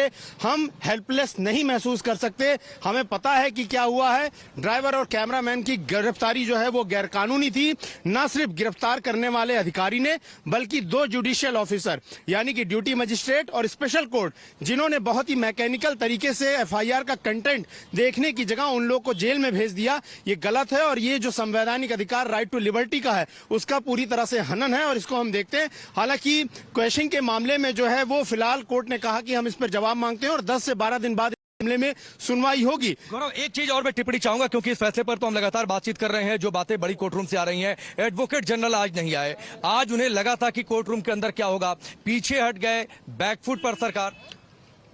से हम हेल्पलेस नहीं महसूस कर सकते। हमें पता है कि क्या हुआ है। ड्राइवर और कैमरामैन की गिरफ्तारी जो है वो गैरकानूनी थी। न सिर्फ गिरफ्तार करने वाले अधिकारी ने, बल्कि 2 जुडिशियल ऑफिसर यानी कि ड्यूटी मजिस्ट्रेट और स्पेशल कोर्ट, जिन्होंने बहुत ही मैकेनिकल तरीके से एफआईआर का कंटेंट देखने की जगह उन लोग को जेल में भेज दिया। ये गलत है और ये जो संवैधानिक अधिकार राइट टू लिबर्टी का है उसका पूरी तरह से हनन है और इसको हम देखते हैं। हालांकि क्वेश्चन के मामले में जो है वो फिलहाल कोर्ट ने कहा कि हम इस पर जवाब मांगते हैं और 10 से 12 दिन बाद मामले में सुनवाई होगी। गौरव, एक चीज और मैं टिप्पणी चाहूंगा, क्योंकि इस फैसले पर तो हम लगातार बातचीत कर रहे हैं। जो बातें बड़ी कोर्ट रूम से आ रही हैं, एडवोकेट जनरल आज नहीं आए। आज उन्हें लगा था कि कोर्ट रूम के अंदर क्या होगा, पीछे हट गए, बैकफुट पर सरकार।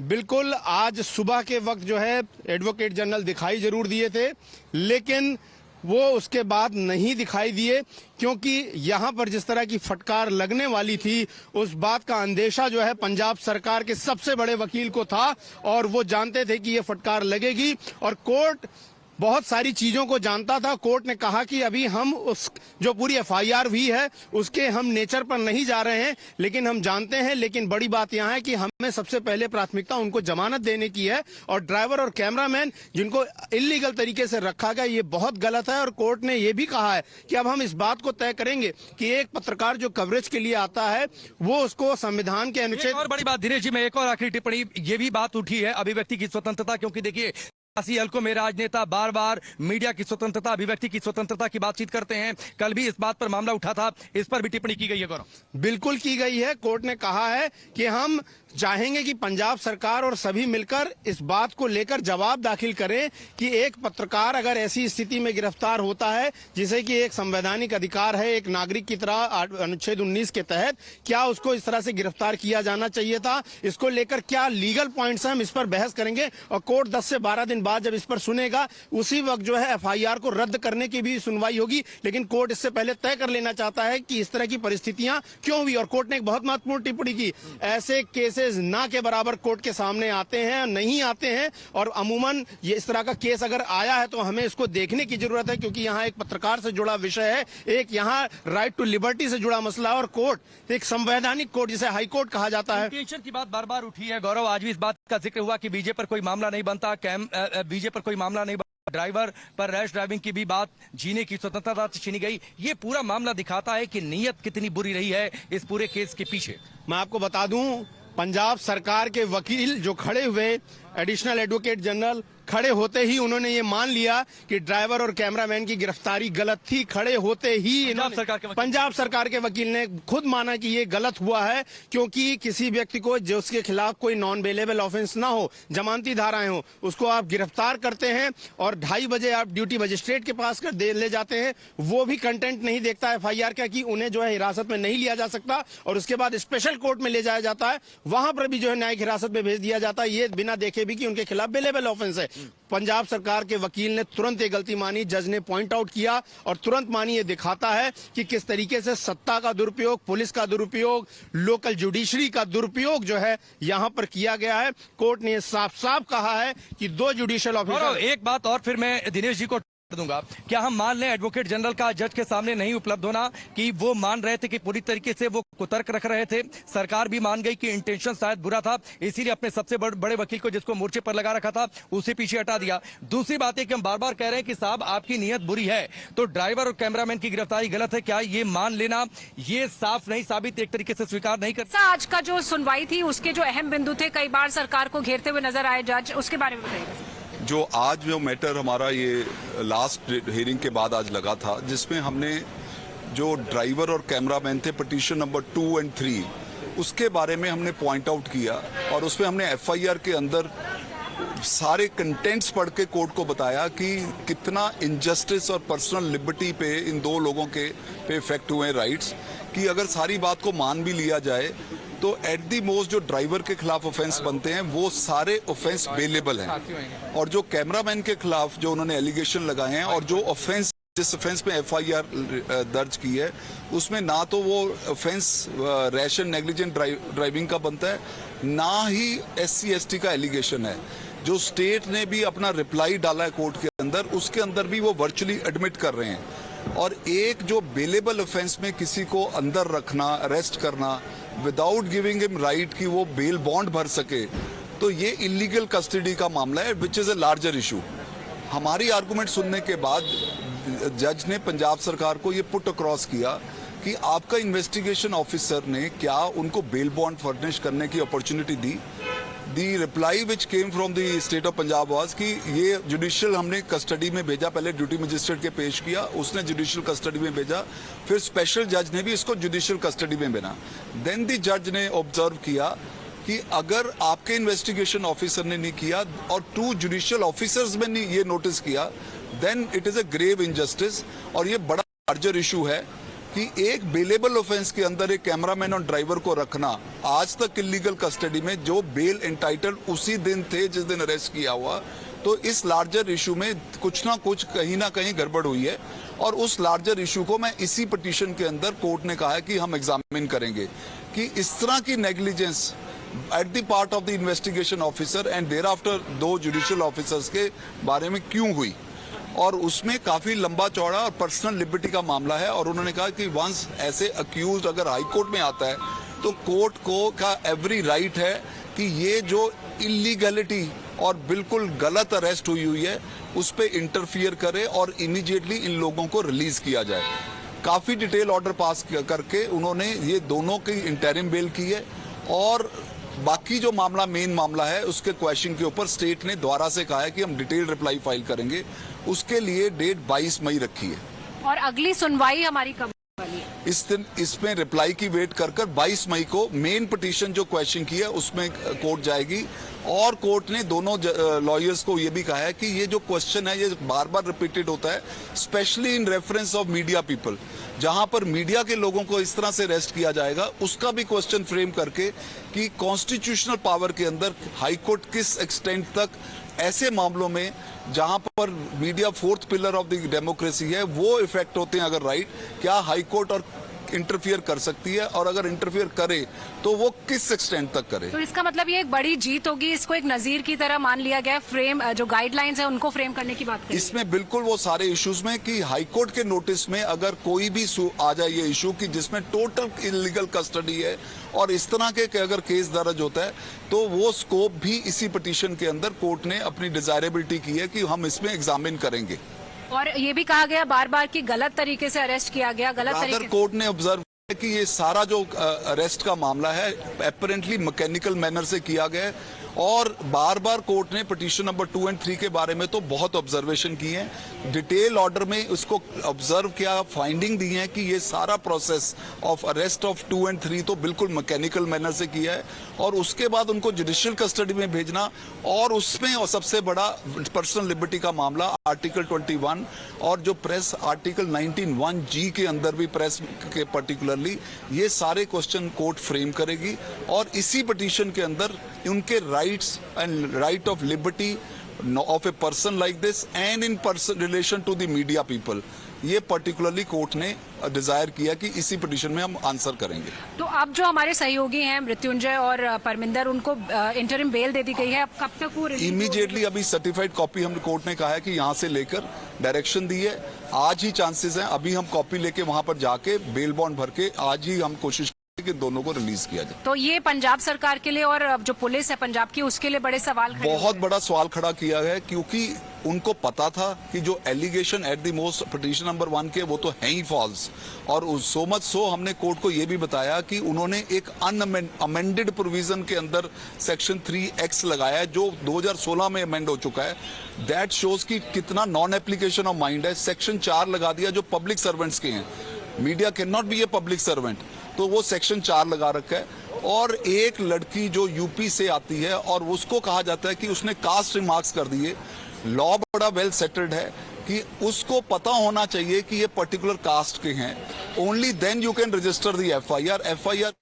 बिल्कुल, आज सुबह के वक्त जो है एडवोकेट जनरल दिखाई जरूर दिए थे, लेकिन वो उसके बाद नहीं दिखाई दिए, क्योंकि यहां पर जिस तरह की फटकार लगने वाली थी उस बात का अंदेशा जो है पंजाब सरकार के सबसे बड़े वकील को था और वो जानते थे कि ये फटकार लगेगी। और कोर्ट बहुत सारी चीजों को जानता था। कोर्ट ने कहा कि अभी हम उस जो पूरी एफआईआर हुई है उसके हम नेचर पर नहीं जा रहे हैं, लेकिन हम जानते हैं। लेकिन बड़ी बात यहां है कि हमें सबसे पहले प्राथमिकता उनको जमानत देने की है और ड्राइवर और कैमरामैन जिनको इल्लीगल तरीके से रखा गया ये बहुत गलत है। और कोर्ट ने ये भी कहा है कि अब हम इस बात को तय करेंगे कि एक पत्रकार जो कवरेज के लिए आता है वो उसको संविधान के अनुच्छेद। और बड़ी बात दिनेश जी, मैं एक और आखिरी टिप्पणी, ये भी बात उठी है अभिव्यक्ति की स्वतंत्रता, क्योंकि देखिए हल्कों में राजनेता बार बार मीडिया की स्वतंत्रता, अभिव्यक्ति की स्वतंत्रता की बातचीत करते हैं। कल भी इस बात पर मामला उठा था, इस पर भी टिप्पणी की गई है। गौरव, बिल्कुल की गई है। कोर्ट ने कहा है कि हम चाहेंगे कि पंजाब सरकार और सभी मिलकर इस बात को लेकर जवाब दाखिल करें कि एक पत्रकार अगर ऐसी स्थिति में गिरफ्तार होता है जिसे कि एक संवैधानिक अधिकार है एक नागरिक की तरह अनुच्छेद 19 के तहत, क्या उसको इस तरह से गिरफ्तार किया जाना चाहिए था। इसको लेकर क्या लीगल पॉइंट्स हैं, हम इस पर बहस करेंगे और कोर्ट 10 से 12 दिन बाद जब इस पर सुनेगा उसी वक्त जो है एफआईआर को रद्द करने की भी सुनवाई होगी। लेकिन कोर्ट इससे पहले तय कर लेना चाहता है कि इस तरह की परिस्थितियां क्यों हुई। और कोर्ट ने एक बहुत महत्वपूर्ण टिप्पणी की, ऐसे केसेस ना के बराबर कोर्ट के सामने आते हैं, नहीं आते हैं। और अमूमन ये इस तरह का केस अगर आया है तो हमें इसको देखने की जरूरत है, क्योंकि यहाँ एक पत्रकार से जुड़ा विषय है, एक यहाँ राइट टू लिबर्टी से जुड़ा मसला और कोर्ट एक संवैधानिक कोर्ट जिसे हाई कोर्ट कहा जाता है। टेंशन की बात बार बार उठी है। गौरव, आज भी इस बात का जिक्र हुआ कि बीजे पर कोई मामला नहीं बनता, बीजे पर कोई मामला नहीं, ड्राइवर पर रैश ड्राइविंग की भी बात, जीने की स्वतंत्रता छीनी गई। ये पूरा मामला दिखाता है कि नीयत कितनी बुरी रही है इस पूरे केस के पीछे। मैं आपको बता दूं, पंजाब सरकार के वकील जो खड़े हुए, एडिशनल एडवोकेट जनरल खड़े होते ही उन्होंने ये मान लिया कि ड्राइवर और कैमरामैन की गिरफ्तारी गलत थी। खड़े होते ही पंजाब सरकार के वकील ने खुद माना कि ये गलत हुआ है, क्योंकि किसी व्यक्ति को जो उसके खिलाफ कोई नॉन बेलेबल ऑफेंस ना हो, जमानती धाराएं हो, उसको आप गिरफ्तार करते हैं और 2:30 बजे आप ड्यूटी मजिस्ट्रेट के पास कर ले जाते हैं। वो भी कंटेंट नहीं देखता एफआईआर का कि उन्हें जो है हिरासत में नहीं लिया जा सकता और उसके बाद स्पेशल कोर्ट में ले जाया जाता है, वहां पर भी जो है न्यायिक हिरासत में भेज दिया जाता है, ये बिना देखे भी कि उनके खिलाफ बेलेबल ऑफेंस है। पंजाब सरकार के वकील ने तुरंत ये गलती मानी, जज ने पॉइंट आउट किया और तुरंत मानी। ये दिखाता है कि किस तरीके से सत्ता का दुरुपयोग, पुलिस का दुरुपयोग, लोकल जुडिशरी का दुरुपयोग जो है यहां पर किया गया है। कोर्ट ने साफ साफ कहा है कि 2 जुडिशियल ऑफिसर। एक बात और फिर मैं दिनेश जी को दूंगा, क्या हम मान लें एडवोकेट जनरल का जज के सामने नहीं उपलब्ध होना कि वो मान रहे थे कि पूरी तरीके से वो कुतर्क रख रहे थे, सरकार भी मान गई कि इंटेंशन शायद बुरा था, इसीलिए अपने सबसे बड़े वकील को जिसको मोर्चे पर लगा रखा था उसे पीछे हटा दिया। दूसरी बात है कि हम बार बार कह रहे हैं कि साहब आपकी नीयत बुरी है, तो ड्राइवर और कैमरामैन की गिरफ्तारी गलत है, क्या ये मान लेना ये साफ नहीं साबित एक तरीके से स्वीकार नहीं कर। आज का जो सुनवाई थी उसके जो अहम बिंदु थे, कई बार सरकार को घेरते हुए नजर आए जज, उसके बारे में बताइए। जो आज जो मैटर हमारा ये लास्ट हियरिंग के बाद आज लगा था, जिसमें हमने जो ड्राइवर और कैमरामैन थे पिटीशन नंबर 2 और 3 उसके बारे में हमने पॉइंट आउट किया और उसमें हमने एफआईआर के अंदर सारे कंटेंट्स पढ़ के कोर्ट को बताया कि कितना इनजस्टिस और पर्सनल लिबर्टी पे इन 2 लोगों के पे इफेक्ट हुए राइट्स, कि अगर सारी बात को मान भी लिया जाए तो एट दी मोस्ट जो ड्राइवर के खिलाफ ऑफेंस बनते हैं वो सारे ऑफेंस बेलेबल हैं, और जो कैमरामैन के खिलाफ जो उन्होंने एलिगेशन लगाए हैं और जो ऑफेंस जिस ऑफेंस में एफआईआर दर्ज की है उसमें ना तो वो offence rash and negligent driving का बनता है, ना ही SC ST का एलिगेशन है। जो स्टेट ने भी अपना रिप्लाई डाला है कोर्ट के अंदर, उसके अंदर भी वो वर्चुअली एडमिट कर रहे हैं। और एक जो बेलेबल ऑफेंस में किसी को अंदर रखना, अरेस्ट करना विदाउट गिविंग हिम राइट कि वो बेल बॉन्ड भर सके, तो ये इलीगल कस्टडी का मामला है, which is a larger issue. हमारी आर्गुमेंट सुनने के बाद जज ने पंजाब सरकार को ये पुट अक्रॉस किया कि आपका इन्वेस्टिगेशन ऑफिसर ने क्या उनको बेल बॉन्ड फर्निश करने की opportunity the. The reply which came from the state of Punjab was कि ये जुडिशियल हमने कस्टडी में भेजा, पहले ड्यूटी मजिस्ट्रेट के पेश किया, उसने जुडिशियल कस्टडी में भेजा, फिर स्पेशल जज ने भी इसको जुडिशियल कस्टडी में भेजा। देन द जज ने ऑब्जर्व किया कि अगर आपके इन्वेस्टिगेशन ऑफिसर ने नहीं किया और 2 जुडिशियल ऑफिसर्स में नहीं ये नोटिस किया, then it is a grave injustice. और ये बड़ा लार्जर इशू है कि एक बेलेबल ऑफेंस के अंदर एक कैमरामैन और ड्राइवर को रखना, आज तक इलीगल कस्टडी में, जो बेल एंटाइटल्ड उसी दिन थे जिस दिन अरेस्ट किया हुआ। तो इस लार्जर इशू में कुछ ना कुछ कहीं ना कहीं गड़बड़ हुई है और उस लार्जर इशू को मैं इसी पिटीशन के अंदर कोर्ट ने कहा है कि हम एग्जामिन करेंगे कि इस तरह की negligence at the part of the investigation officer and thereafter 2 judicial officers के बारे में क्यों हुई। और उसमें काफी लंबा चौड़ा और पर्सनल लिबर्टी का मामला है। और उन्होंने कहा कि वंस ऐसे अक्यूज अगर हाई कोर्ट में आता है तो कोर्ट को का एवरी राइट है कि ये जो इलीगलिटी और बिल्कुल गलत अरेस्ट हुई है उस पर इंटरफियर करे और इमीडिएटली इन लोगों को रिलीज किया जाए। काफी डिटेल ऑर्डर पास करके उन्होंने ये दोनों की इंटरिम बेल की है और बाकी जो मामला मेन मामला है उसके क्वेश्चन के ऊपर स्टेट ने दोबारा से कहा है कि हम डिटेल रिप्लाई फाइल करेंगे। उसके लिए डेट 22 मई रखी है। और अगली सुनवाई हमारी कब वाली है? इस दिन इसमें रिप्लाई की वेट कर 22 मई को मेन पिटीशन जो क्वेश्चन की है उसमें कोर्ट जाएगी। और कोर्ट ने दोनों लॉयर्स को ये भी कहा है कि ये जो क्वेश्चन है ये बार बार रिपीटेड होता है, specially in reference of media people, जहां पर मीडिया के लोगों को इस तरह से अरेस्ट किया जाएगा, उसका भी क्वेश्चन फ्रेम करके कि कॉन्स्टिट्यूशनल पावर के अंदर हाई कोर्ट किस एक्सटेंट तक ऐसे मामलों में जहां पर media 4th pillar of the democracy है वो इफेक्ट होते हैं, अगर राइट, क्या हाई कोर्ट और इंटरफियर कर सकती है और अगर इंटरफियर करे तो वो किस एक्सटेंट तक करे। तो इसका मतलब ये एक बड़ी जीत होगी, इसको एक नजीर की तरह मान लिया गया, फ्रेम जो गाइडलाइंस है उनको फ्रेम करने की बात करें। इसमें बिल्कुल वो सारे इश्यूज में कि हाई कोर्ट के नोटिस में अगर कोई भी आ जाए ये इशू कि जिसमें टोटल इलीगल कस्टडी है और इस तरह के अगर केस दर्ज होता है तो वो स्कोप भी इसी पिटीशन के अंदर कोर्ट ने अपनी डिजायरेबिलिटी की है कि हम इसमें एग्जामिन करेंगे। और ये भी कहा गया बार बार कि गलत तरीके से अरेस्ट किया गया, गलत तरीके कोर्ट ने ऑब्जर्व किया कि ये सारा जो अरेस्ट का मामला है अपेरेंटली मैकेनिकल मैनर से किया गया है। और बार बार कोर्ट ने पिटीशन नंबर 2 और 3 के बारे में तो बहुत ऑब्जर्वेशन की है, डिटेल ऑर्डर में उसको ऑब्जर्व किया, फाइंडिंग दी है कि ये सारा प्रोसेस ऑफ अरेस्ट ऑफ 2 और 3 तो बिल्कुल मैकेनिकल मैनर से किया है। और उसके बाद उनको जुडिशियल कस्टडी में भेजना और उसमें और सबसे बड़ा पर्सनल लिबर्टी का मामला आर्टिकल 21 और जो प्रेस आर्टिकल 19(1)(g) के अंदर भी प्रेस के पर्टिकुलरली ये सारे क्वेश्चन कोर्ट फ्रेम करेगी। और इसी पिटीशन के अंदर उनके rights and right of liberty of a person like this and in person relation to the media people, ये पर्टिकुलरली कोर्ट ने डिजायर किया कि इसी पिटीशन में हम आंसर करेंगे। तो अब जो हमारे सहयोगी हैं मृत्युंजय और परमिंदर, उनको इंटरिम बेल दे दी गई है, अब कब तक वो इमीडिएटली अभी सर्टिफाइड कॉपी हम कोर्ट ने कहा है कि यहाँ से लेकर डायरेक्शन दी है, आज ही चांसेस हैं, अभी हम कॉपी लेके वहां पर जाके बेल बॉन्ड भर के आज ही हम कोशिश कि दोनों को रिलीज किया जाए। तो ये पंजाब सरकार के लिए और जो पुलिस है पंजाब की उसके लिए बड़े सवाल खड़े बहुत बड़ा सवाल खड़ा किया है, क्योंकि उनको पता था कि जो allegation at the most petition number 1 के वो तो है ही फॉल्स। और सो मच सो हमने कोर्ट को ये भी बताया कि उन्होंने एक अमेंडेड प्रोविजन के अंदर सेक्शन 3(x) लगाया है जो 2016 में अमेंड हो चुका है। दैट शोज कि कितना नॉन एप्लीकेशन ऑफ माइंड है। सेक्शन 4 लगा दिया जो पब्लिक सर्वेंट्स के हैं, media can not be a public servant, तो वो सेक्शन 4 लगा रखा है। और एक लड़की जो यूपी से आती है और उसको कहा जाता है कि उसने कास्ट रिमार्क्स कर दिए, लॉ बड़ा वेल सेटल्ड है कि उसको पता होना चाहिए कि ये पर्टिकुलर कास्ट के हैं, only then you can register the FIR.